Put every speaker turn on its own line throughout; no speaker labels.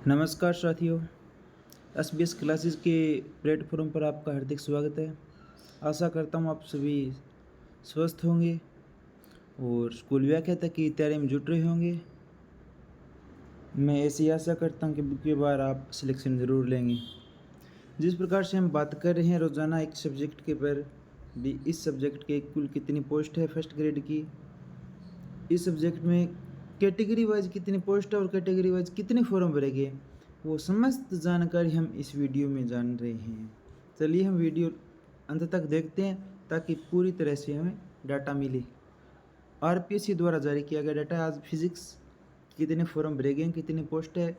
नमस्कार साथियों। SBS classes के प्लेटफॉर्म पर आपका हार्दिक स्वागत है। आशा करता हूँ आप सभी स्वस्थ होंगे और स्कूल व्याख्याता की तैयारी में जुट रहे होंगे। मैं ऐसी आशा करता हूँ कि की बार आप सिलेक्शन ज़रूर लेंगे। जिस प्रकार से हम बात कर रहे हैं रोज़ाना एक सब्जेक्ट के पर भी, इस सब्जेक्ट के कुल कितनी पोस्ट है फर्स्ट ग्रेड की, इस सब्जेक्ट में कैटेगरी वाइज कितनी पोस्ट है और कैटेगरी वाइज कितने फॉर्म भरे गए, वो समस्त जानकारी हम इस वीडियो में जान रहे हैं। चलिए हम वीडियो अंत तक देखते हैं ताकि पूरी तरह से हमें डाटा मिले। RPSC द्वारा जारी किया गया डाटा, आज फिजिक्स कितने फॉर्म भरे गए, कितनी पोस्ट है,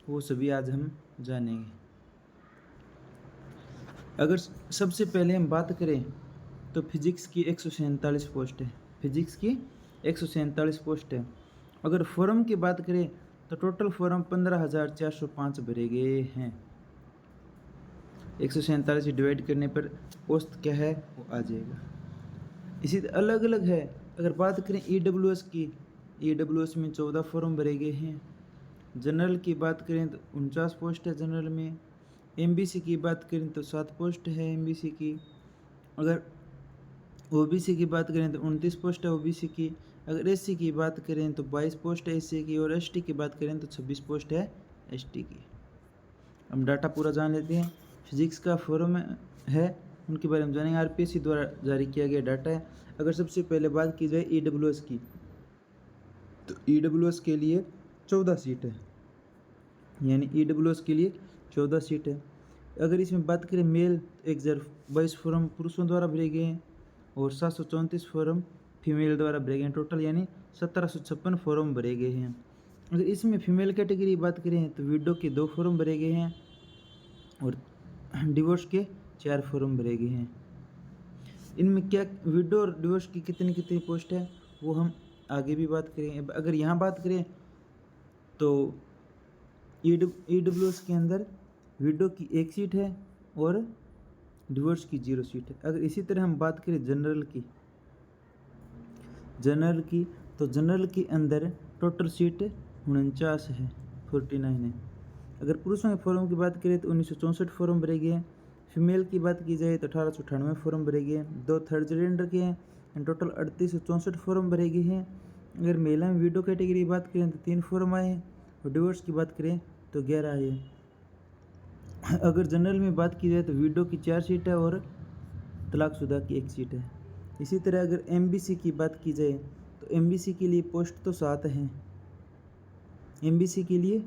वो सभी आज हम जानेंगे। अगर सबसे पहले हम बात करें तो फिजिक्स की 147 पोस्ट है। फिजिक्स की 147 पोस्ट है। अगर फॉर्म की बात करें तो टोटल फॉर्म 15,405 भरे गए हैं। 147 से डिवाइड करने पर औसत क्या है वो आ जाएगा। इसी अलग अलग है। अगर बात करें EWS की, EWS में 14 फॉर्म भरे गए हैं। जनरल की बात करें तो 49 पोस्ट है जनरल में। MBC की बात करें तो 7 पोस्ट है MBC की। अगर OBC की बात करें तो 29 पोस्ट है OBC की। अगर SC की बात करें तो 22 पोस्ट है SC की। और ST की बात करें तो 26 पोस्ट है ST की। हम डाटा पूरा जान लेते हैं। फिजिक्स का फॉर्म है, उनके बारे में जानेंगे। RPSC द्वारा जारी किया गया डाटा है। अगर सबसे पहले बात की जाए EWS की, तो EWS के लिए 14 सीट है, यानी EWS के लिए 14 सीट है। अगर इसमें बात करें मेल, 1022 फॉर्म पुरुषों द्वारा भरे गए हैं और 734 फॉर्म फीमेल द्वारा भरे गए हैं। टोटल यानी 1756 फॉर्म भरे गए हैं। अगर इसमें फीमेल कैटेगरी की बात करें तो विडो के 2 फॉर्म भरे गए हैं और डिवोर्स के 4 फॉर्म भरे गए हैं। इनमें क्या विडो और डिवोर्स की कितनी कितनी पोस्ट है वो हम आगे भी बात करेंगे। अगर यहाँ बात करें तो EWS के अंदर विडो की 1 सीट है और डिवोर्स की 0 सीट है। अगर इसी तरह हम बात करें जनरल की, तो जनरल के अंदर टोटल सीट 49 है, 49 है। अगर पुरुषों के फॉर्म की बात करें तो 1964 फॉर्म भरे गए हैं। फीमेल की बात की जाए तो 1898 फॉर्म भरे गए हैं। 2 थर्ड जेंडर के हैं, टोटल 3864 फॉर्म भरे गए हैं। अगर महिला में विडो कैटेगरी की बात करें तो 3 फॉर्म आए हैं और डिवोर्स की बात करें तो 11 आए हैं। अगर जनरल में बात की जाए तो विडो की 4 सीट है और तलाकशुदा की 1 सीट है। इसी तरह अगर MBC की बात की जाए तो MBC के लिए पोस्ट तो 7 हैं। MBC के लिए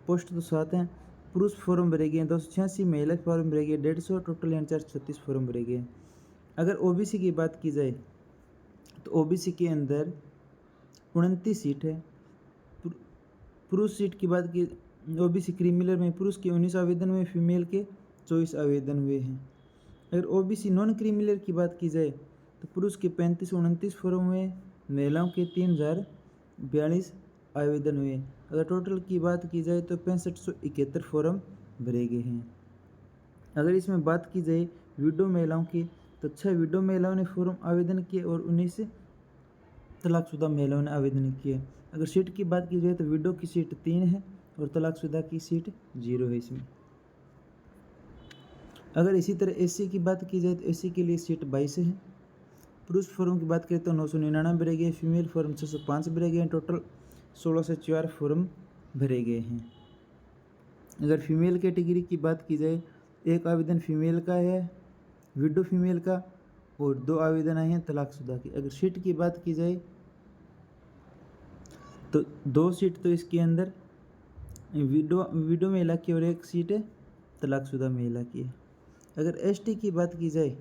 पोस्ट तो 7 हैं। पुरुष फॉर्म भरे गए हैं 286, महिला फॉर्म भरे गए 150, टोटल 436 फॉर्म भरे गए। अगर OBC की बात की जाए तो OBC के अंदर 29 सीट है। पुरुष सीट की बात की, OBC क्रिमिनल में पुरुष के 19 आवेदन हुए, फीमेल के 24 आवेदन हुए हैं। अगर OBC नॉन क्रिमिनल की बात की जाए तो पुरुष के 3529 फॉर्म हुए, महिलाओं के 3042 आवेदन हुए। अगर टोटल की बात की जाए तो 6571 फॉर्म भरे गए हैं। अगर इसमें बात की जाए विडो महिलाओं की तो 6 विडो महिलाओं ने फॉर्म आवेदन किए और 19 तलाकशुदा महिलाओं ने आवेदन किए। अगर सीट की बात की जाए तो विडो की सीट 3 है और तलाकशुदा की सीट 0 है इसमें। अगर इसी तरह SC की बात की जाए तो SC के लिए सीट 22 है। पुरुष फॉर्म की बात करें तो 999 भरे गए, फीमेल फॉर्म 605 भरे गए हैं, टोटल 1604 फॉर्म भरे गए हैं। अगर फीमेल कैटेगरी की बात की जाए, 1 आवेदन फीमेल का है, विडो फीमेल का, और 2 आवेदन आए हैं तलाकशुदा की। अगर सीट की बात की जाए तो 2 सीट तो इसके अंदर विडो महिला की और 1 सीट तलाकशुदा महिला की है। अगर ST की बात की जाए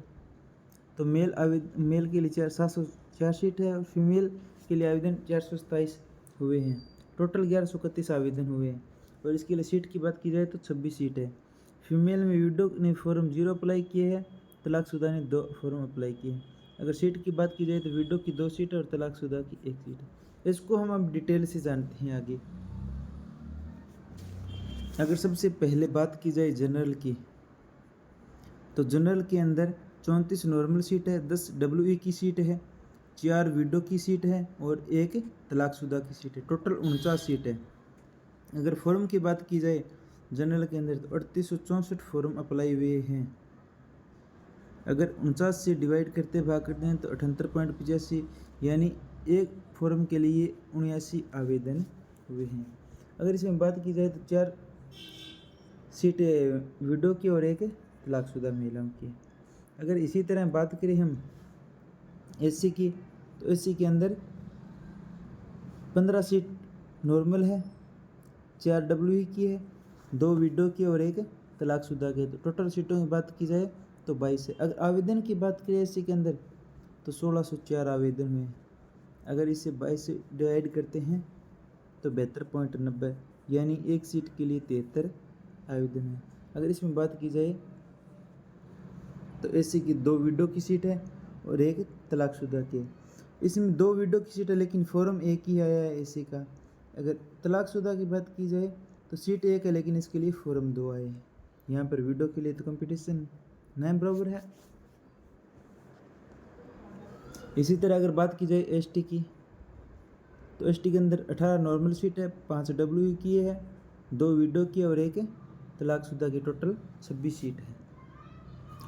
तो मेल के लिए 704 सीट है और फीमेल के लिए आवेदन 427 हुए हैं। टोटल 1131 आवेदन हुए हैं। और इसके लिए सीट की बात की जाए तो 26 सीट है। फीमेल में विडो ने फॉर्म 0 अप्लाई किए हैं, तलाकशुदा ने 2 फॉर्म अप्लाई किए हैं। अगर सीट की बात की जाए तो विडो की 2 सीट और तलाकशुदा की 1 सीट है। इसको हम अब डिटेल से जानते हैं आगे। अगर सबसे पहले बात की जाए जनरल की, तो जनरल के अंदर 34 नॉर्मल सीट है, 10 WE की सीट है, 4 विडो की सीट है और 1 तलाकशुदा की सीट है। टोटल 49 सीट है। अगर फॉर्म की बात की जाए जनरल के अंदर तो 3864 फॉर्म अप्लाई हुए हैं। अगर 49 से डिवाइड करते भाग करते हैं तो 78.85 यानी एक फॉर्म के लिए 79 आवेदन हुए हैं। अगर इसमें बात की जाए तो 4 सीटें विडो की और एक तलाकशुदा महिलाओं की। अगर इसी तरह बात करें हम एससी की तो एससी के अंदर 15 सीट नॉर्मल है, 4 डब्ल्यू की है, 2 विडो की और एक तलाकशुदा की। तो टोटल सीटों की बात की जाए तो 22 है। अगर आवेदन की बात करें एससी के अंदर तो 1604 आवेदन हुए। अगर इसे 22 से डिवाइड करते हैं तो 72.90 यानी एक सीट के लिए 73 आवेदन है। अगर इसमें बात की जाए तो एससी की 2 विडो की सीट है और एक तलाकशुदा की। इसमें 2 विडो की सीट है लेकिन फॉर्म एक ही आया है एससी का। अगर तलाकशुदा की बात की जाए तो सीट एक है लेकिन इसके लिए फॉर्म 2 आए हैं। यहाँ पर विडो के लिए तो कंपटीशन न बराबर है। इसी तरह अगर बात की जाए एसटी की तो एसटी के अंदर 18 नॉर्मल सीट है, 5 डब्ल्यू की है, 2 विडो की और एक तलाकशुदा की। टोटल 26 सीट है।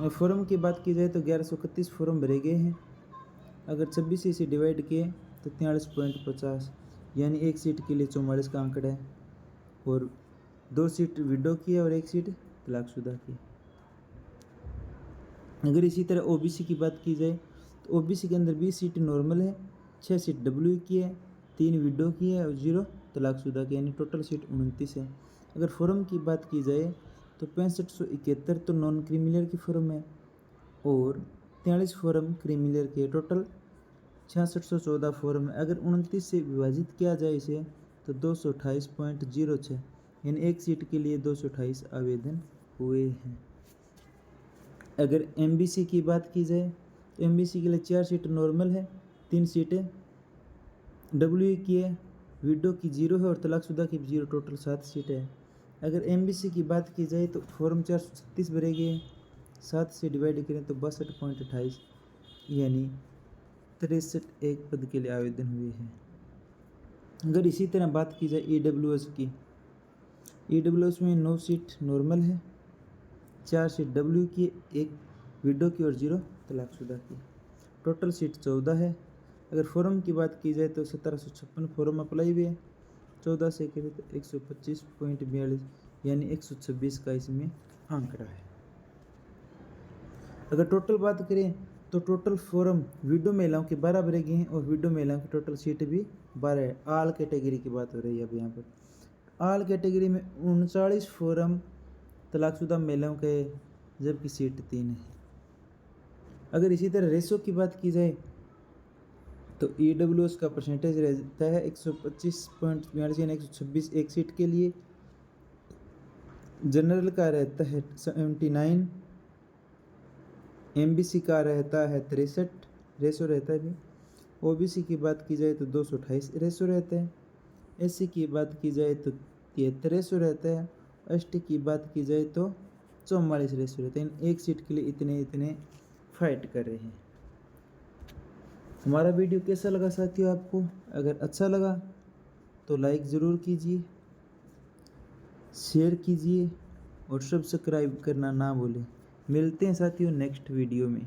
और फॉर्म की बात की जाए तो 1131 फॉर्म भरे गए हैं। अगर 26 से डिवाइड किए तो 43.50 यानी एक सीट के लिए 44 का आंकड़ा है और 2 सीट विडो की है और एक सीट तलाकशुदा की। अगर इसी तरह ओबीसी की बात की जाए तो ओबीसी के अंदर 20 सीट नॉर्मल है, 6 सीट डब्ल्यू की है, 3 विडो की है और 0 तलाकशुदा की यानी टोटल सीट 29 है। अगर फॉर्म की बात की जाए तो 6571 तो नॉन क्रीमिलियर की फॉर्म है और 43 फॉर्म क्रीमिलियर के। टोटल 6614 फॉर्म है। अगर 29 से विभाजित किया जाए इसे तो 228.06 यानी एक सीट के लिए 228 आवेदन हुए हैं। अगर एमबीसी की बात की जाए तो एमबीसी के लिए 4 सीट नॉर्मल है, 3 सीटें डब्ल्यू की है, विडो की 0 है और तलाकशुदा की 0। टोटल 7 सीटें है। अगर एमबीसी की बात की जाए तो फॉर्म 436 भरे गए, 7 से डिवाइड करें तो 62.28 यानी 63 एक पद के लिए आवेदन हुए हैं। अगर इसी तरह बात की जाए ईडब्ल्यूएस की, ईडब्ल्यूएस में 9 सीट नॉर्मल है, 4 सीट डब्ल्यू की, 1 विडो की और 0 तलाकशुदा की। टोटल सीट 14 है। अगर फॉर्म की बात की जाए तो 1756 फॉर्म अप्लाई हुए, 14 से करें तो 125.42 यानी 126 का इसमें आंकड़ा है। अगर टोटल बात करें तो टोटल फॉर्म विडो महिलाओं के 12 भरे गए हैं और विडो महिलाओं की टोटल सीट भी 12 है। आल कैटेगरी की बात हो रही है अब यहाँ पर। आल कैटेगरी में 39 फॉर्म तलाकशुदा महिलाओं के जबकि सीट 3 है। अगर इसी तरह रेशो की बात की जाए तो ईडब्ल्यूएस का परसेंटेज रहता है 125.42 यानी 126 एक सीट के लिए। जनरल का रहता है 79, एमबीसी का रहता है 63 रेशो रहता है भी। ओबीसी की बात की जाए तो 228 रेशो रहता है। एससी की बात की जाए तो 73 रेशो रहता है। एसटी की बात की जाए तो 44 रेशो रहता है। एक सीट के लिए इतने फाइट कर रहे हैं। हमारा वीडियो कैसा लगा साथियों आपको? अगर अच्छा लगा तो लाइक ज़रूर कीजिए, शेयर कीजिए और सब्सक्राइब करना ना भूलें। मिलते हैं साथियों नेक्स्ट वीडियो में।